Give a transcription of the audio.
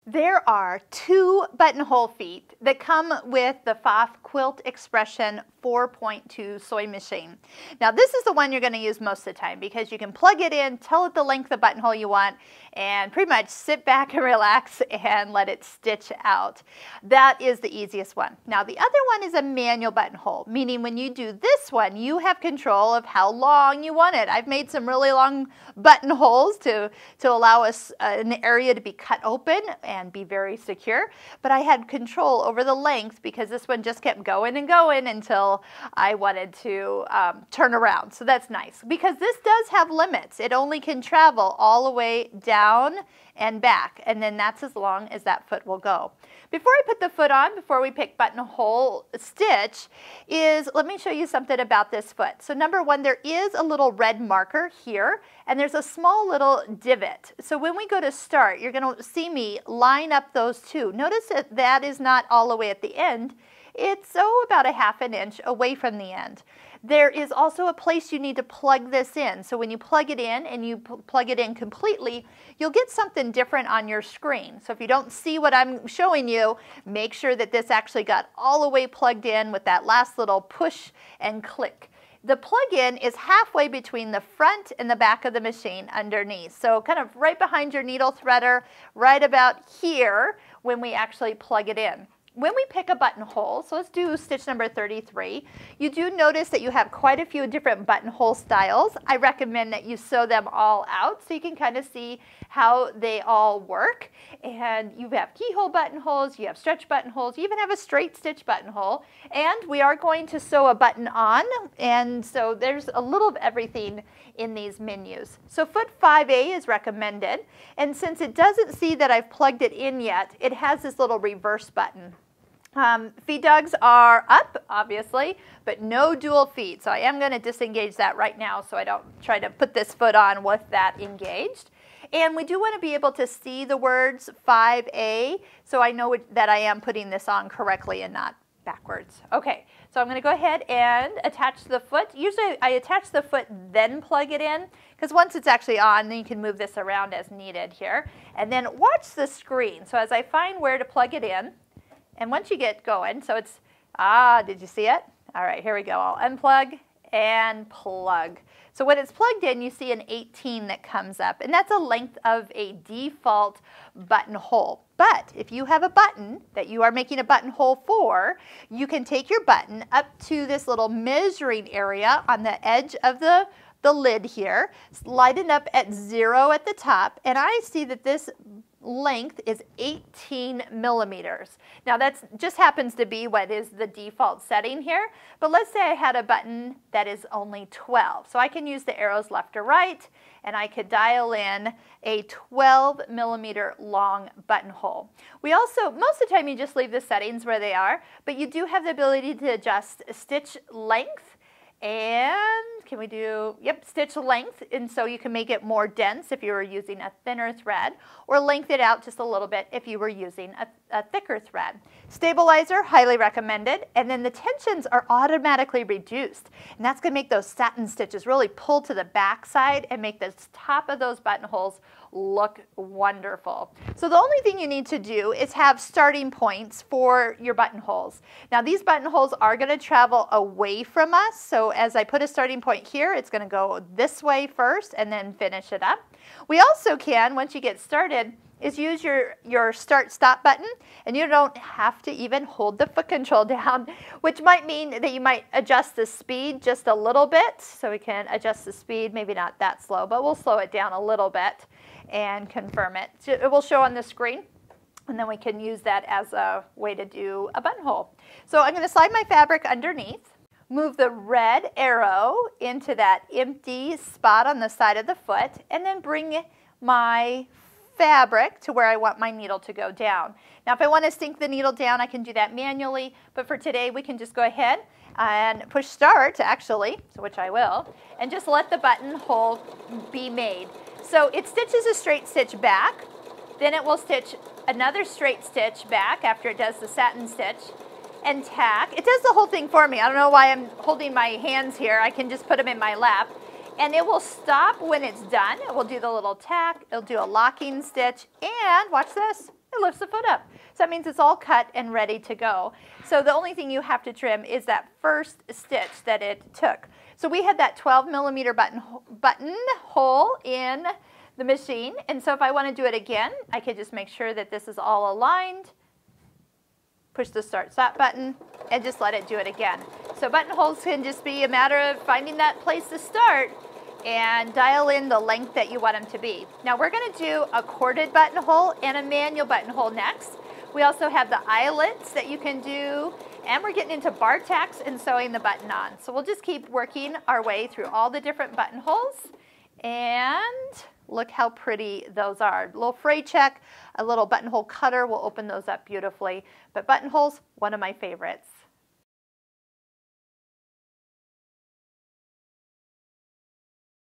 There are 2 buttonhole feet that come with the Pfaff Quilt Expression 4.2 sewing machine. Now this is the one you're going to use most of the time because you can plug it in, tell it the length of buttonhole you want, and pretty much sit back and relax and let it stitch out. That is the easiest one. Now the other one is a manual buttonhole, meaning when you do this one, you have control of how long you want it. I've made some really long buttonholes to allow us an area to be cut open and be very secure, but I had control over the length because this one just kept going and going until I wanted to turn around. So that's nice because this does have limits. It only can travel all the way down and back, and then that's as long as that foot will go. Before I put the foot on, before we pick buttonhole stitch, let me show you something about this foot. So number one, there is a little red marker here, and there's a small little divot. So when we go to start, you're going to see me line up those two. Notice that that is not all the way at the end. It's about a ½ an inch away from the end. There is also a place you need to plug this in. So when you plug it in and you plug it in completely, you'll get something different on your screen. So if you don't see what I'm showing you, make sure that this actually got all the way plugged in with that last little push and click. The plug-in is halfway between the front and the back of the machine underneath. So kind of right behind your needle threader, right about here when we actually plug it in. When we pick a buttonhole, so let's do stitch number 33, you do notice that you have quite a few different buttonhole styles. I recommend that you sew them all out so you can kind of see how they all work. And you have keyhole buttonholes, you have stretch buttonholes, you even have a straight stitch buttonhole. And we are going to sew a button on, and so there's a little of everything in these menus. So foot 5A is recommended, and since it doesn't see that I've plugged it in yet, it has this little reverse button. Feed dogs are up, obviously, but no dual feet. So I am going to disengage that right now so I don't try to put this foot on with that engaged. And we do want to be able to see the words 5A, so I know that I am putting this on correctly and not backwards. Okay, so I'm going to go ahead and attach the foot. Usually I attach the foot, then plug it in, because once it's actually on, then you can move this around as needed here. And then watch the screen. So as I find where to plug it in, and once you get going, so it's, did you see it? All right, here we go. I'll unplug and plug. So when it's plugged in, you see an 18 that comes up, and that's a length of a default buttonhole. But if you have a button that you are making a buttonhole for, you can take your button up to this little measuring area on the edge of the lid here, slide it up at 0 at the top, and I see that this length is 18 millimeters. Now that just happens to be what is the default setting here, but let's say I had a button that is only 12. So I can use the arrows left or right, and I could dial in a 12 millimeter long buttonhole. We also, most of the time you just leave the settings where they are, but you do have the ability to adjust stitch length. And can we do, stitch length, and so you can make it more dense if you were using a thinner thread, or lengthen it out just a little bit if you were using a thicker thread. Stabilizer, highly recommended, and then the tensions are automatically reduced, and that's going to make those satin stitches really pull to the back side and make the top of those buttonholes look wonderful. So the only thing you need to do is have starting points for your buttonholes. Now these buttonholes are going to travel away from us, so as I put a starting point here, it's going to go this way first and then finish it up. We also can, once you get started, is use your start-stop button, and you don't have to even hold the foot control down, which might mean that you might adjust the speed just a little bit. So we can adjust the speed, maybe not that slow, but we'll slow it down a little bit and confirm it. So it will show on the screen, and then we can use that as a way to do a buttonhole. So I'm going to slide my fabric underneath, move the red arrow into that empty spot on the side of the foot, and then bring my fabric to where I want my needle to go down. Now if I want to sink the needle down, I can do that manually, but for today we can just go ahead and push start actually, which I will, and just let the buttonhole be made. So it stitches a straight stitch back, then it will stitch another straight stitch back after it does the satin stitch, and tack. It does the whole thing for me. I don't know why I'm holding my hands here. I can just put them in my lap. And it will stop when it's done. It will do the little tack. It'll do a locking stitch. And watch this. it lifts the foot up. So that means it's all cut and ready to go. So the only thing you have to trim is that first stitch that it took. So we had that 12mm buttonhole in the machine, and so if I want to do it again, I could just make sure that this is all aligned, push the start stop button, and just let it do it again. So buttonholes can just be a matter of finding that place to start and dial in the length that you want them to be. Now we're going to do a corded buttonhole and a manual buttonhole next. We also have the eyelets that you can do, and we're getting into bar tacks and sewing the button on. So we'll just keep working our way through all the different buttonholes, and look how pretty those are. A little fray check, a little buttonhole cutter will open those up beautifully. But buttonholes, one of my favorites.